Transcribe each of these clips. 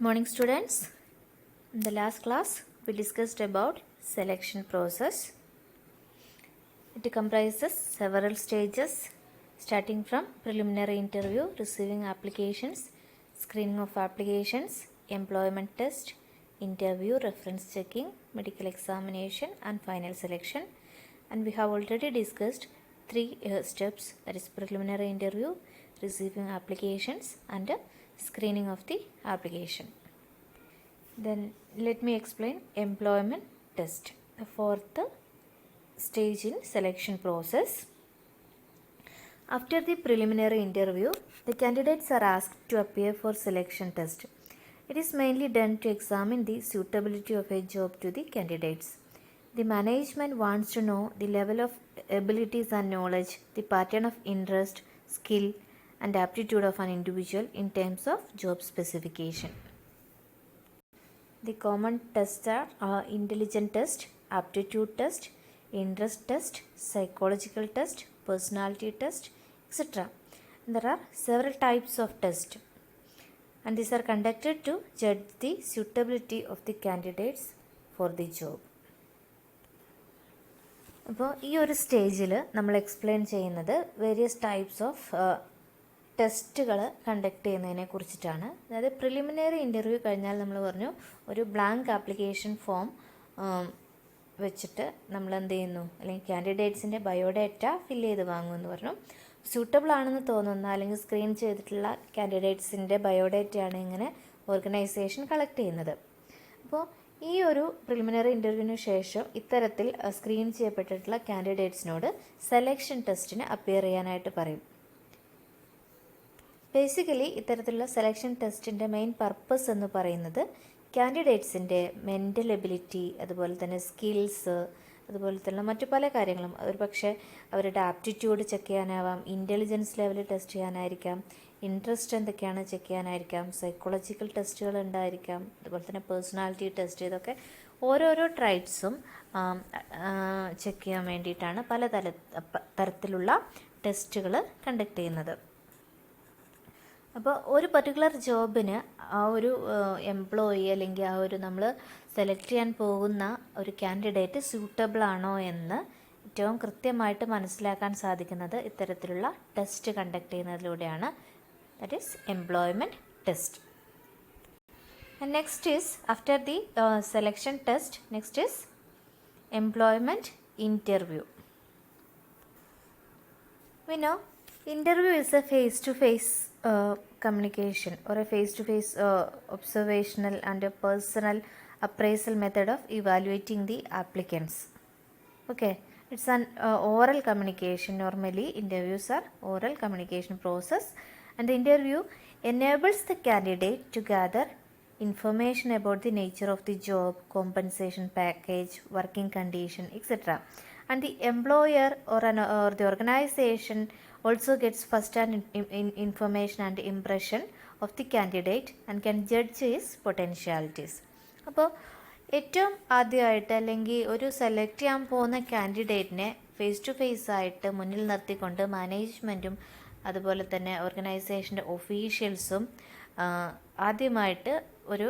Morning students. In the last class we discussed about selection process. It comprises several stages starting from preliminary interview, receiving applications, screening of applications, employment test, interview, reference checking, medical examination and final selection. And we have already discussed three steps, that is preliminary interview, receiving applications and screening of the application. Then let me explain employment test, the fourth stage in selection process. After the preliminary interview, the candidates are asked to appear for selection test. It is mainly done to examine the suitability of a job to the candidates. The management wants to know the level of abilities and knowledge, the pattern of interest, skill and aptitude of an individual in terms of job specification. The common tests are intelligence test, aptitude test, interest test, psychological test, personality test, etc. There are several types of tests and these are conducted to judge the suitability of the candidates for the job. അപ്പോൾ ഈ ഒരു സ്റ്റേജിൽ നമ്മൾ explain ചെയ്യുന്നത് various types of ടെസ്റ്റുകൾ conduct ചെയ്യുന്നതിനെ കുറിച്ചിട്ടാണ്. അതായത് പ്രിലിമിനറി ഇൻ്റർവ്യൂ കഴിഞ്ഞാൽ നമ്മൾ പറഞ്ഞു ഒരു ബ്ലാങ്ക് ആപ്ലിക്കേഷൻ ഫോം വെച്ചിട്ട് നമ്മൾ എന്ത് ചെയ്യുന്നു, അല്ലെങ്കിൽ കാൻഡിഡേറ്റ്സിൻ്റെ ബയോഡേറ്റ ഫില്ല് ചെയ്ത് വാങ്ങുമെന്ന് പറഞ്ഞു. സ്യൂട്ടബിൾ ആണെന്ന് തോന്നുന്ന അല്ലെങ്കിൽ സ്ക്രീൻ ചെയ്തിട്ടുള്ള കാൻഡിഡേറ്റ്സിൻ്റെ ബയോഡേറ്റയാണ് ഇങ്ങനെ ഓർഗനൈസേഷൻ കളക്ട് ചെയ്യുന്നത്. അപ്പോൾ ഈ ഒരു പ്രിലിമിനറി ഇൻ്റർവ്യൂവിന് ശേഷം ഇത്തരത്തിൽ സ്ക്രീൻ ചെയ്യപ്പെട്ടിട്ടുള്ള കാൻഡിഡേറ്റ്സിനോട് സെലക്ഷൻ ടെസ്റ്റിന് അപ്പിയർ ചെയ്യാനായിട്ട് പറയും. ബേസിക്കലി ഇത്തരത്തിലുള്ള സെലക്ഷൻ ടെസ്റ്റിൻ്റെ മെയിൻ പർപ്പസ് എന്ന് പറയുന്നത് കാൻഡിഡേറ്റ്സിൻ്റെ മെൻ്റൽ എബിലിറ്റി, അതുപോലെ തന്നെ സ്കിൽസ്, അതുപോലെ തന്നെ മറ്റു പല കാര്യങ്ങളും, ഒരു പക്ഷേ അവരുടെ ആപ്റ്റിറ്റ്യൂഡ് ചെക്ക് ചെയ്യാനാവാം, ഇൻ്റലിജൻസ് ലെവൽ ടെസ്റ്റ് ചെയ്യാനായിരിക്കാം, ഇൻട്രസ്റ്റ് എന്തൊക്കെയാണ് ചെക്ക് ചെയ്യാനായിരിക്കാം, സൈക്കോളജിക്കൽ ടെസ്റ്റുകൾ ഉണ്ടായിരിക്കാം, അതുപോലെ തന്നെ പേഴ്സണാലിറ്റി ടെസ്റ്റ്, ഇതൊക്കെ ഓരോരോ ട്രൈറ്റ്സും ചെക്ക് ചെയ്യാൻ വേണ്ടിയിട്ടാണ് പല തരത്തിലുള്ള ടെസ്റ്റുകൾ കണ്ടക്ട് ചെയ്യുന്നത്. അപ്പോൾ ഒരു പർട്ടിക്കുലർ ജോബിന് ആ ഒരു എംപ്ലോയി അല്ലെങ്കിൽ ആ ഒരു നമ്മൾ സെലക്ട് ചെയ്യാൻ പോകുന്ന ഒരു കാൻഡിഡേറ്റ് സ്യൂട്ടബിൾ ആണോ എന്ന് ഏറ്റവും കൃത്യമായിട്ട് മനസ്സിലാക്കാൻ സാധിക്കുന്നത് ഇത്തരത്തിലുള്ള ടെസ്റ്റ് കണ്ടക്ട് ചെയ്യുന്നതിലൂടെയാണ്. That is employment test. And next is after the selection test, next is employment interview. We know interview is a face-to-face communication or a face-to-face observational and a personal appraisal method of evaluating the applicants. Okay, it's an oral communication. Normally interviews are oral communication process, and the interview enables the candidate to gather information about the nature of the job, compensation package, working condition, etc. And the employer or the organization also gets first-hand information and impression of the candidate and can judge his potentialities. അപ്പോൾ ഏറ്റവും ആദ്യമായിട്ട് അല്ലെങ്കിൽ ഒരു select ചെയ്യാൻ പോകുന്ന കാൻഡിഡേറ്റിനെ face to face ആയിട്ട് മുന്നിൽ നിർത്തിക്കൊണ്ട് മാനേജ്മെൻറ്റും അതുപോലെ തന്നെ ഓർഗനൈസേഷൻ്റെ ഒഫീഷ്യൽസും ആദ്യമായിട്ട് ഒരു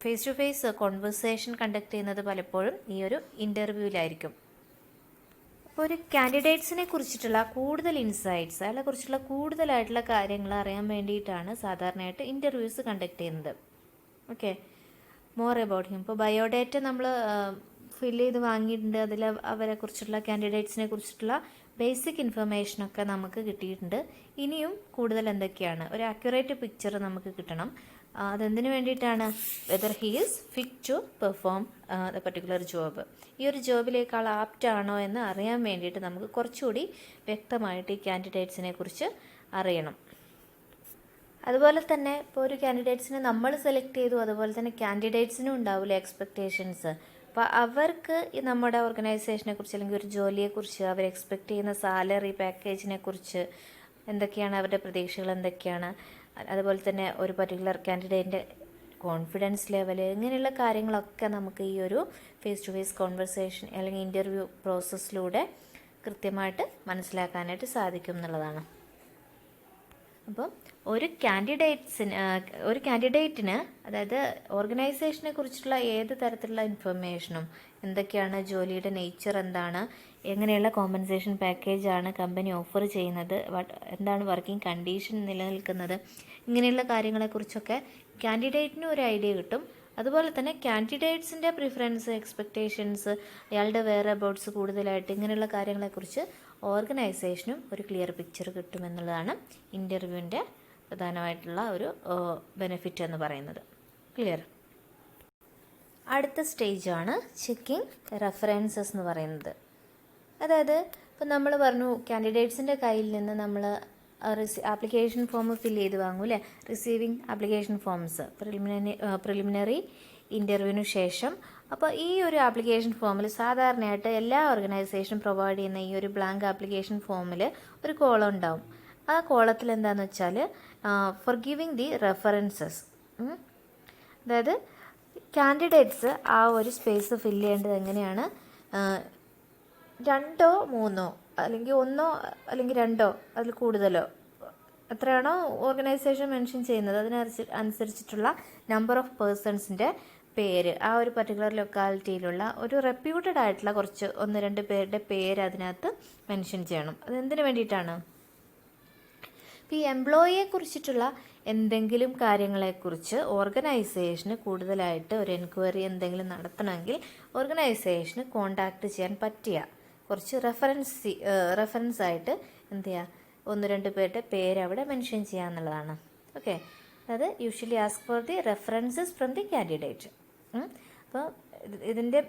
face to face conversation conduct ചെയ്യുന്നത് പലപ്പോഴും ഈ ഒരു ഇൻ്റർവ്യൂവിലായിരിക്കും. അപ്പോൾ ഒരു കാൻഡിഡേറ്റ്സിനെ കുറിച്ചിട്ടുള്ള കൂടുതൽ ഇൻസൈറ്റ്സ്, അയാളെ കുറിച്ചുള്ള കൂടുതലായിട്ടുള്ള കാര്യങ്ങൾ അറിയാൻ വേണ്ടിയിട്ടാണ് സാധാരണയായിട്ട് ഇൻ്റർവ്യൂസ് കണ്ടക്ട് ചെയ്യുന്നത്. Okay, more about him. ഇപ്പോൾ ബയോഡേറ്റ നമ്മൾ ഫില്ല് ചെയ്ത് വാങ്ങിയിട്ടുണ്ട്, അതിൽ അവരെ കുറിച്ചുള്ള കാൻഡിഡേറ്റ്സിനെ കുറിച്ചിട്ടുള്ള ബേസിക് ഇൻഫർമേഷനൊക്കെ നമുക്ക് കിട്ടിയിട്ടുണ്ട്. ഇനിയും കൂടുതൽ എന്തൊക്കെയാണ്, ഒരു ആക്യുറേറ്റ് പിക്ചർ നമുക്ക് കിട്ടണം. അതെന്തിനു വേണ്ടിയിട്ടാണ്? Whether he is fit to perform the particular job, ഈ ഒരു ജോബിലേക്കാൾ ആപ്റ്റ് ആണോ എന്ന് അറിയാൻ വേണ്ടിയിട്ട് നമുക്ക് കുറച്ചുകൂടി വ്യക്തമായിട്ട് ഈ കാൻഡിഡേറ്റ്സിനെ കുറിച്ച് അറിയണം. അതുപോലെ തന്നെ ഇപ്പോൾ ഒരു കാൻഡിഡേറ്റ്സിനെ നമ്മൾ സെലക്ട് ചെയ്തു, അതുപോലെ തന്നെ കാൻഡിഡേറ്റ്സിനും ഉണ്ടാവില്ല എക്സ്പെക്റ്റേഷൻസ്. അപ്പോൾ അവർക്ക് ഈ നമ്മുടെ ഓർഗനൈസേഷനെ കുറിച്ച് അല്ലെങ്കിൽ ഒരു ജോലിയെക്കുറിച്ച്, അവർ എക്സ്പെക്റ്റ് ചെയ്യുന്ന സാലറി പാക്കേജിനെ കുറിച്ച് എന്തൊക്കെയാണ്, അവരുടെ പ്രതീക്ഷകൾ എന്തൊക്കെയാണ്, അതുപോലെ തന്നെ ഒരു പർട്ടിക്കുലർ കാൻഡിഡേറ്റിൻ്റെ കോൺഫിഡൻസ് ലെവൽ, ഇങ്ങനെയുള്ള കാര്യങ്ങളൊക്കെ നമുക്ക് ഈ ഒരു ഫേസ് ടു ഫേസ് കോൺവെർസേഷൻ അല്ലെങ്കിൽ ഇൻ്റർവ്യൂ പ്രോസസ്സിലൂടെ കൃത്യമായിട്ട് മനസ്സിലാക്കാനായിട്ട് സാധിക്കും എന്നുള്ളതാണ്. അപ്പം ഒരു കാൻഡിഡേറ്റിന് അതായത് ഓർഗനൈസേഷനെ കുറിച്ചുള്ള ഏത് തരത്തിലുള്ള ഇൻഫർമേഷനും, എന്തൊക്കെയാണ് ജോലിയുടെ നേച്ചർ, എന്താണ്, എങ്ങനെയുള്ള കോമ്പൻസേഷൻ പാക്കേജാണ് കമ്പനി ഓഫർ ചെയ്യുന്നത്, എന്താണ് വർക്കിംഗ് കണ്ടീഷൻ നിലനിൽക്കുന്നത്, ഇങ്ങനെയുള്ള കാര്യങ്ങളെക്കുറിച്ചൊക്കെ കാൻഡിഡേറ്റിന് ഒരു ഐഡിയ കിട്ടും. അതുപോലെ തന്നെ കാൻഡിഡേറ്റ്സിൻ്റെ പ്രിഫറൻസ്, എക്സ്പെക്റ്റേഷൻസ്, അയാളുടെ വേറെ അബൌട്ട്സ് കൂടുതലായിട്ട് ഇങ്ങനെയുള്ള കാര്യങ്ങളെക്കുറിച്ച് ഓർഗനൈസേഷനും ഒരു ക്ലിയർ പിക്ചർ കിട്ടുമെന്നുള്ളതാണ് ഇൻ്റർവ്യൂവിൻ്റെ പ്രധാനമായിട്ടുള്ള ഒരു ബെനിഫിറ്റ് എന്ന് പറയുന്നത്. ക്ലിയർ. അടുത്ത സ്റ്റേജാണ് ചെക്കിങ് റെഫറൻസസ് എന്ന് പറയുന്നത്. അതായത് ഇപ്പം നമ്മൾ പറഞ്ഞു കാൻഡിഡേറ്റ്സിൻ്റെ കയ്യിൽ നിന്ന് നമ്മൾ ആപ്ലിക്കേഷൻ ഫോം ഫില്ല് ചെയ്ത് വാങ്ങും അല്ലേ, റിസീവിങ് ആപ്ലിക്കേഷൻ ഫോംസ് പ്രിലിമിനറി ഇൻ്റർവ്യൂവിന് ശേഷം. അപ്പോൾ ഈ ഒരു ആപ്ലിക്കേഷൻ ഫോമിൽ സാധാരണയായിട്ട് എല്ലാ ഓർഗനൈസേഷനും പ്രൊവൈഡ് ചെയ്യുന്ന ഈ ഒരു ബ്ലാങ്ക് ആപ്ലിക്കേഷൻ ഫോമിൽ ഒരു കോളം ഉണ്ടാവും. ആ കോളത്തിൽ എന്താണെന്ന് വെച്ചാൽ ഫോർ ഗിവിങ് ദി റെഫറൻസസ്, അതായത് കാൻഡിഡേറ്റ്സ് ആ ഒരു സ്പേസ് ഫില്ല് ചെയ്യേണ്ടത് എങ്ങനെയാണ്, 2 or 3 അല്ലെങ്കിൽ 1 അല്ലെങ്കിൽ 2 അതിൽ കൂടുതലോ എത്രയാണോ ഓർഗനൈസേഷൻ മെൻഷൻ ചെയ്യുന്നത് അതിനനുസരിച്ചിട്ടുള്ള നമ്പർ ഓഫ് പേഴ്സൺസിൻ്റെ പേര്, ആ ഒരു പർട്ടിക്കുലർ ലൊക്കാലിറ്റിയിലുള്ള ഒരു റെപ്യൂട്ടഡ് ആയിട്ടുള്ള കുറച്ച് 1-2 പേരുടെ പേര് അതിനകത്ത് മെൻഷൻ ചെയ്യണം. അതെന്തിനു വേണ്ടിയിട്ടാണ്? ഇപ്പോൾ ഈ എംപ്ലോയിയെ കുറിച്ചിട്ടുള്ള എന്തെങ്കിലും കാര്യങ്ങളെക്കുറിച്ച് ഓർഗനൈസേഷന് കൂടുതലായിട്ട് ഒരു എൻക്വയറി എന്തെങ്കിലും നടത്തണമെങ്കിൽ ഓർഗനൈസേഷന് കോണ്ടാക്ട് ചെയ്യാൻ പറ്റിയ കുറച്ച് റെഫറൻസ് ആയിട്ട് എന്ത് ചെയ്യുക, 1-2 പേരുടെ പേര് അവിടെ മെൻഷൻ ചെയ്യുക എന്നുള്ളതാണ്. ഓക്കെ, അത് usually ask for the references from the candidate. അപ്പോൾ ഇതിൻ്റെ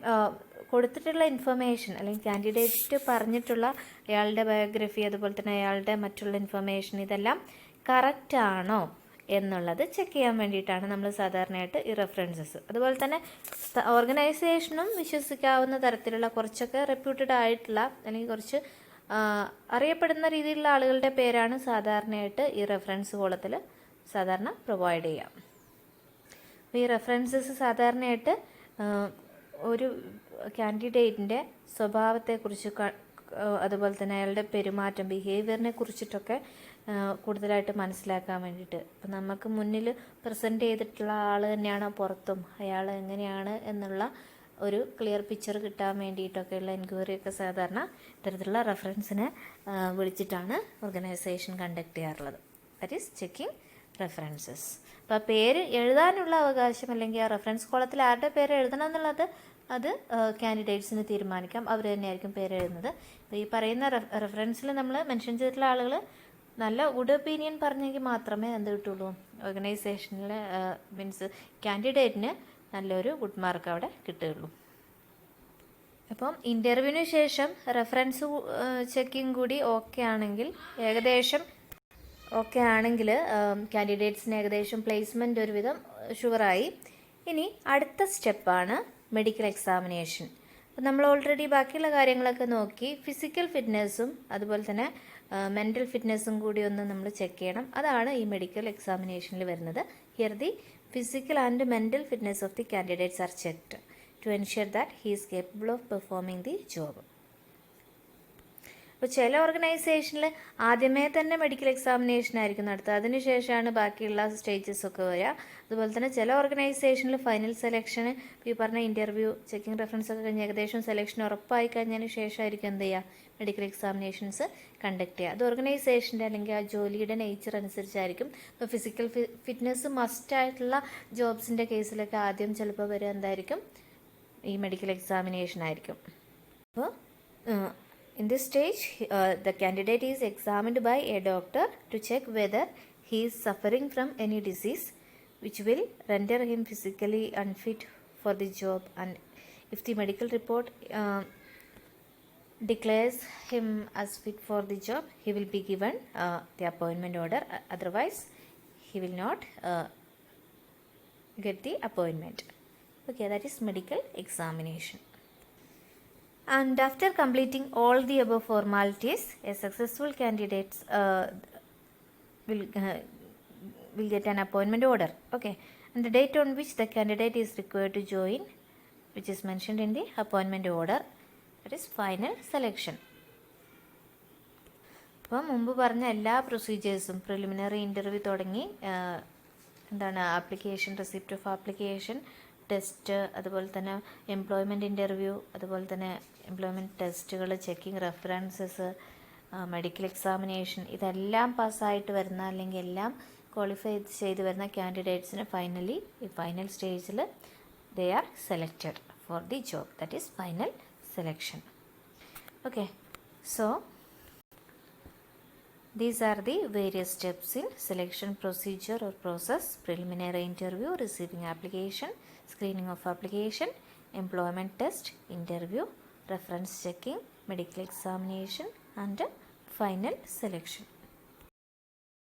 കൊടുത്തിട്ടുള്ള ഇൻഫർമേഷൻ അല്ലെങ്കിൽ കാൻഡിഡേറ്റ് പറഞ്ഞിട്ടുള്ള അയാളുടെ ബയോഗ്രഫി, അതുപോലെ തന്നെ അയാളുടെ മറ്റുള്ള ഇൻഫർമേഷൻ, ഇതെല്ലാം കറക്റ്റ് ആണോ എന്നുള്ളത് ചെക്ക് ചെയ്യാൻ വേണ്ടിയിട്ടാണ് നമ്മൾ സാധാരണയായിട്ട് ഈ റെഫറൻസസ്. അതുപോലെ തന്നെ ഓർഗനൈസേഷനും വിശ്വസിക്കാവുന്ന തരത്തിലുള്ള കുറച്ചൊക്കെ റെപ്യൂട്ടഡ് ആയിട്ടുള്ള അല്ലെങ്കിൽ കുറച്ച് അറിയപ്പെടുന്ന രീതിയിലുള്ള ആളുകളുടെ പേരാണ് സാധാരണയായിട്ട് ഈ റെഫറൻസ് കോളത്തിൽ സാധാരണ പ്രൊവൈഡ് ചെയ്യാം. അപ്പോൾ ഈ റെഫറൻസസ് സാധാരണയായിട്ട് ഒരു കാൻഡിഡേറ്റിൻ്റെ സ്വഭാവത്തെക്കുറിച്ച്, അതുപോലെ തന്നെ അയാളുടെ പെരുമാറ്റം, ബിഹേവിയറിനെ കുറിച്ചിട്ടൊക്കെ കൂടുതലായിട്ട് മനസ്സിലാക്കാൻ വേണ്ടിയിട്ട്, ഇപ്പം നമുക്ക് മുന്നിൽ പ്രസൻറ്റ് ചെയ്തിട്ടുള്ള ആൾ തന്നെയാണോ പുറത്തും, അയാൾ എങ്ങനെയാണ് എന്നുള്ള ഒരു ക്ലിയർ പിക്ചർ കിട്ടാൻ വേണ്ടിയിട്ടൊക്കെയുള്ള എൻക്വയറിയൊക്കെ സാധാരണ ഇത്തരത്തിലുള്ള റെഫറൻസിനെ വിളിച്ചിട്ടാണ് ഓർഗനൈസേഷൻ കണ്ടക്ട് ചെയ്യാറുള്ളത്. That is checking references. അപ്പോൾ ആ പേര് എഴുതാനുള്ള അവകാശം അല്ലെങ്കിൽ ആ റെഫറൻസ് കോളത്തിൽ ആരുടെ പേര് എഴുതണം എന്നുള്ളത് അത് കാൻഡിഡേറ്റ്സിന് തീരുമാനിക്കാം. അവർ തന്നെയായിരിക്കും പേര് എഴുതുന്നത്. അപ്പോൾ ഈ പറയുന്ന റെഫറൻസിൽ നമ്മൾ മെൻഷൻ ചെയ്തിട്ടുള്ള ആളുകൾ നല്ല ഗുഡ് ഒപ്പീനിയൻ പറഞ്ഞെങ്കിൽ മാത്രമേ എന്ത് കിട്ടുള്ളൂ, ഓർഗനൈസേഷനിൽ മീൻസ് കാൻഡിഡേറ്റിന് നല്ലൊരു ഗുഡ് മാർക്ക് അവിടെ കിട്ടുകയുള്ളൂ. അപ്പം ഇൻ്റർവ്യൂവിന് ശേഷം റെഫറൻസ് ചെക്കിങ് കൂടി ഓക്കെ ആണെങ്കിൽ, ഏകദേശം ഓക്കെ ആണെങ്കിൽ കാൻഡിഡേറ്റ്സിന് ഏകദേശം പ്ലേസ്മെൻറ്റ് ഒരുവിധം ഷുവറായി. ഇനി അടുത്ത സ്റ്റെപ്പാണ് മെഡിക്കൽ എക്സാമിനേഷൻ. അപ്പം നമ്മൾ ഓൾറെഡി ബാക്കിയുള്ള കാര്യങ്ങളൊക്കെ നോക്കി. ഫിസിക്കൽ ഫിറ്റ്നസ്സും അതുപോലെ തന്നെ മെൻ്റൽ ഫിറ്റ്നസ്സും കൂടി ഒന്ന് നമ്മൾ ചെക്ക് ചെയ്യണം. അതാണ് ഈ മെഡിക്കൽ എക്സാമിനേഷനിൽ വരുന്നത്. Here the physical and mental fitness of the candidates are checked to ensure that he is capable of performing the job. അപ്പോൾ ചില ഓർഗനൈസേഷനിൽ ആദ്യമേ തന്നെ മെഡിക്കൽ എക്സാമിനേഷൻ ആയിരിക്കും നടത്തുക, അതിനുശേഷമാണ് ബാക്കിയുള്ള സ്റ്റേജസ് ഒക്കെ വരിക. അതുപോലെ തന്നെ ചില ഓർഗനൈസേഷനിൽ ഫൈനൽ സെലക്ഷന് ഈ പറഞ്ഞ ഇൻ്റർവ്യൂ, ചെക്കിംഗ് റെഫറൻസ് ഒക്കെ കഴിഞ്ഞ് ഏകദേശം സെലക്ഷൻ ഉറപ്പായി കഴിഞ്ഞതിന് ശേഷമായിരിക്കും എന്ത് ചെയ്യുക, മെഡിക്കൽ എക്സാമിനേഷൻസ് കണ്ടക്ട് ചെയ്യുക. അത് ഓർഗനൈസേഷൻ്റെ അല്ലെങ്കിൽ ആ ജോലിയുടെ നേച്ചർ അനുസരിച്ചായിരിക്കും. ഇപ്പോൾ ഫിസിക്കൽ ഫിറ്റ്നസ് മസ്റ്റായിട്ടുള്ള ജോബ്സിൻ്റെ കേസിലൊക്കെ ആദ്യം ചിലപ്പോൾ വരിക എന്തായിരിക്കും, ഈ മെഡിക്കൽ എക്സാമിനേഷൻ ആയിരിക്കും. അപ്പോൾ in this stage, the candidate is examined by a doctor to check whether he is suffering from any disease which will render him physically unfit for the job, and if the medical report declares him as fit for the job, he will be given the appointment order. Otherwise, he will not get the appointment. Okay, that is medical examination. And after completing all the above formalities, a successful candidate will get an appointment order. Okay, and the date on which the candidate is required to join, which is mentioned in the appointment order, that is final selection. അപ്പം മുമ്പ് പറഞ്ഞ എല്ലാ പ്രൊസീജിയേഴ്സും preliminary interview തുടങ്ങി application, receipt of application, test, അതുപോലെ തന്നെ employment interview, അതുപോലെ തന്നെ employment ടെസ്റ്റുകൾ, ചെക്കിങ് റെഫറൻസസ്, മെഡിക്കൽ എക്സാമിനേഷൻ, ഇതെല്ലാം പാസ്സായിട്ട് വരുന്ന അല്ലെങ്കിൽ എല്ലാം ക്വാളിഫൈ ചെയ്ത് വരുന്ന കാൻഡിഡേറ്റ്സിന് ഫൈനലി ഈ ഫൈനൽ സ്റ്റേജിൽ they are selected for the job, that is final selection. Okay, so these are the various steps in selection procedure or process: preliminary interview, receiving application, screening of application, employment test, interview, reference checking, medical examination and final selection.